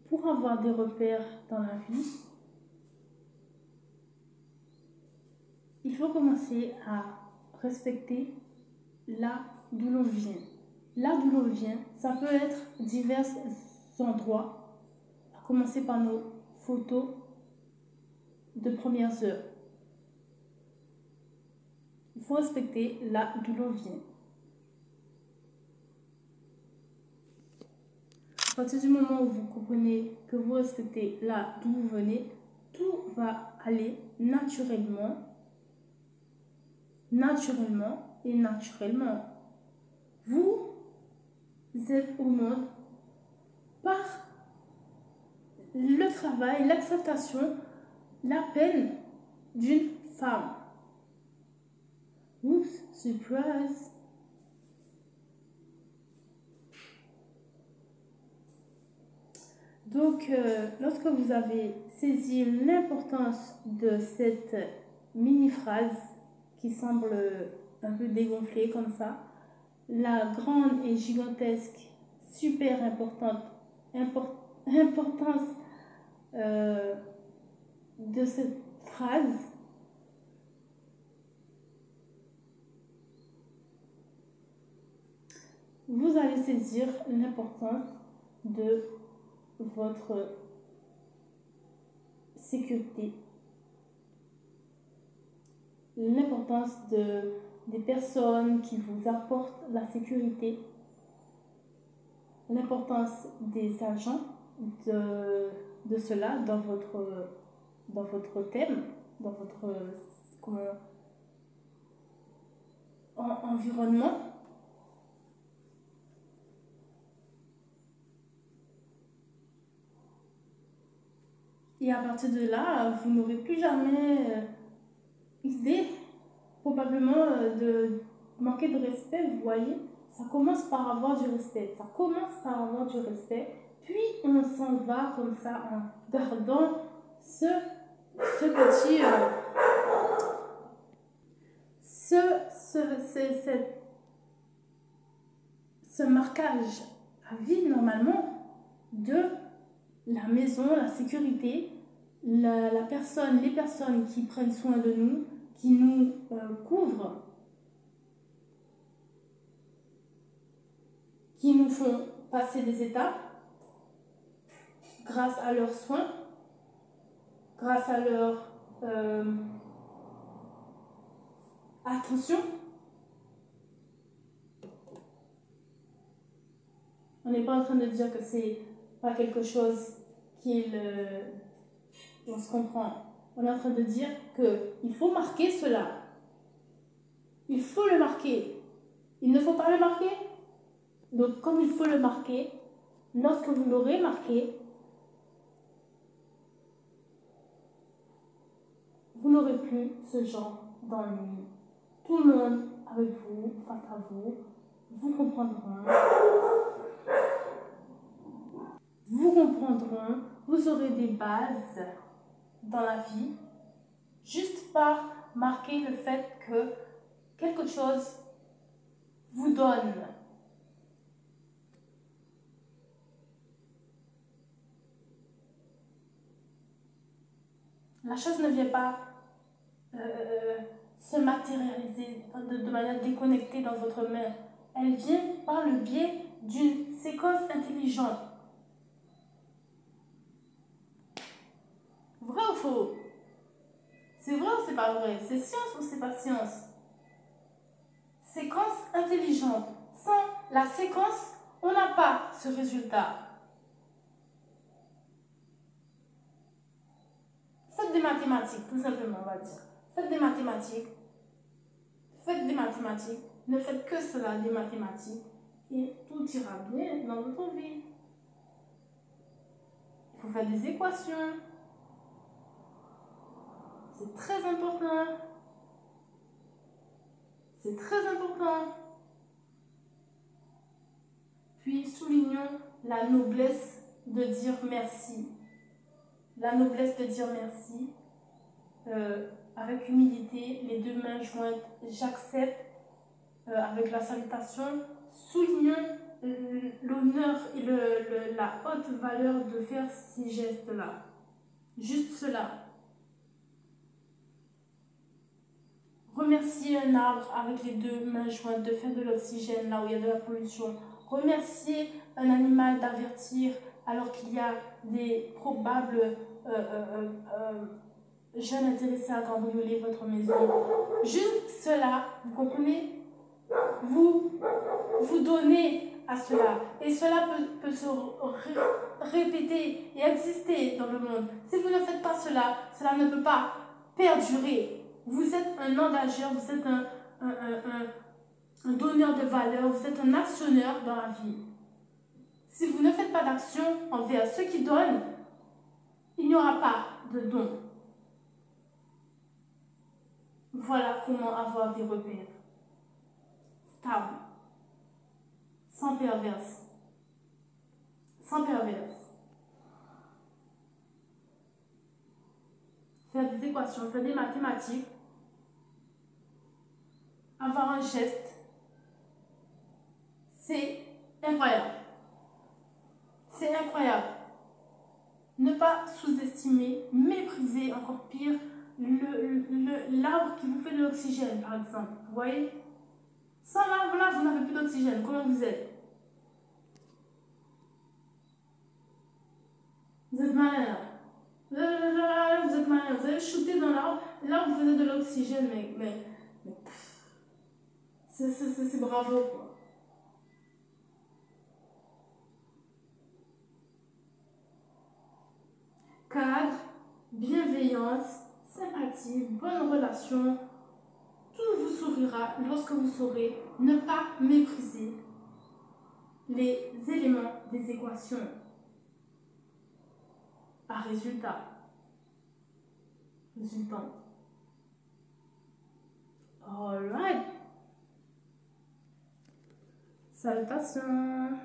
pour avoir des repères dans la vie, il faut commencer à respecter là d'où l'on vient. Là d'où l'on vient, ça peut être divers endroits, à commencer par nos photos de premières heures. Il faut respecter là d'où l'on vient. À partir du moment où vous comprenez que vous respectez là d'où vous venez, tout va aller naturellement et naturellement. Vous êtes au monde par le travail, l'acceptation, la peine d'une femme. Oups, surprise! Donc, lorsque vous avez saisi l'importance de cette mini-phrase qui semble un peu dégonflée comme ça, la grande et gigantesque, super importance de cette phrase, vous allez saisir l'importance de votre sécurité, l'importance des personnes qui vous apportent la sécurité, l'importance des agents de cela dans votre thème, dans votre environnement. Et à partir de là, vous n'aurez plus jamais idée, probablement, de manquer de respect. Vous voyez, ça commence par avoir du respect. Ça commence par avoir du respect. Puis on s'en va comme ça en gardant ce petit... ce marquage à vie normalement de la maison, la sécurité, les personnes qui prennent soin de nous, qui nous couvrent, qui nous font passer des étapes grâce à leurs soins, grâce à leur attention. On n'est pas en train de dire que c'est pas quelque chose on se comprend. On est en train de dire qu'il faut marquer cela. Il faut le marquer. Il ne faut pas le marquer. Donc, comme il faut le marquer, lorsque vous l'aurez marqué, vous n'aurez plus ce genre d'ennui. Tout le monde avec vous, face à vous, vous comprendront. Vous aurez des bases dans la vie, juste par marquer le fait que quelque chose vous donne. La chose ne vient pas se matérialiser de manière déconnectée dans votre main. Elle vient par le biais d'une séquence intelligente. Vrai ou faux? C'est vrai ou c'est pas vrai? C'est science ou c'est pas science? Séquence intelligente. Sans la séquence, on n'a pas ce résultat. Faites des mathématiques, tout simplement, on va dire. Faites des mathématiques. Faites des mathématiques. Ne faites que cela, des mathématiques. Et tout ira bien dans votre vie. Il faut faire des équations. C'est très important. C'est très important. Puis soulignons la noblesse de dire merci. La noblesse de dire merci. Avec humilité, les deux mains jointes, j'accepte avec la salutation. Soulignons l'honneur et la haute valeur de faire ces gestes-là. Juste cela. Remercier un arbre avec les deux mains jointes de faire de l'oxygène là où il y a de la pollution. Remercier un animal d'avertir alors qu'il y a des probables jeunes intéressés à cambrioler votre maison. Juste cela, vous comprenez? Vous donnez à cela. Et cela peut se répéter et exister dans le monde. Si vous ne faites pas cela, cela ne peut pas perdurer. Vous êtes un engageur, vous êtes un donneur de valeur, vous êtes un actionneur dans la vie. Si vous ne faites pas d'action envers ceux qui donnent, il n'y aura pas de don. Voilà comment avoir des repères stables, sans perverse. Sans perverse. Faire des équations, faire des mathématiques, avoir un geste, c'est incroyable. C'est incroyable. Ne pas sous-estimer, mépriser, encore pire, l'arbre qui vous fait de l'oxygène, par exemple. Vous voyez? Sans l'arbre-là, vous n'avez plus d'oxygène. Comment vous êtes? Vous êtes malin. Vous êtes malin. Vous avez shooté dans l'arbre. L'arbre vous faisait de l'oxygène, mais c'est bravo, quoi. Cadre, bienveillance, sympathie, bonne relation, tout vous sourira lorsque vous saurez ne pas mépriser les éléments des équations à résultant. Alright. Salutations.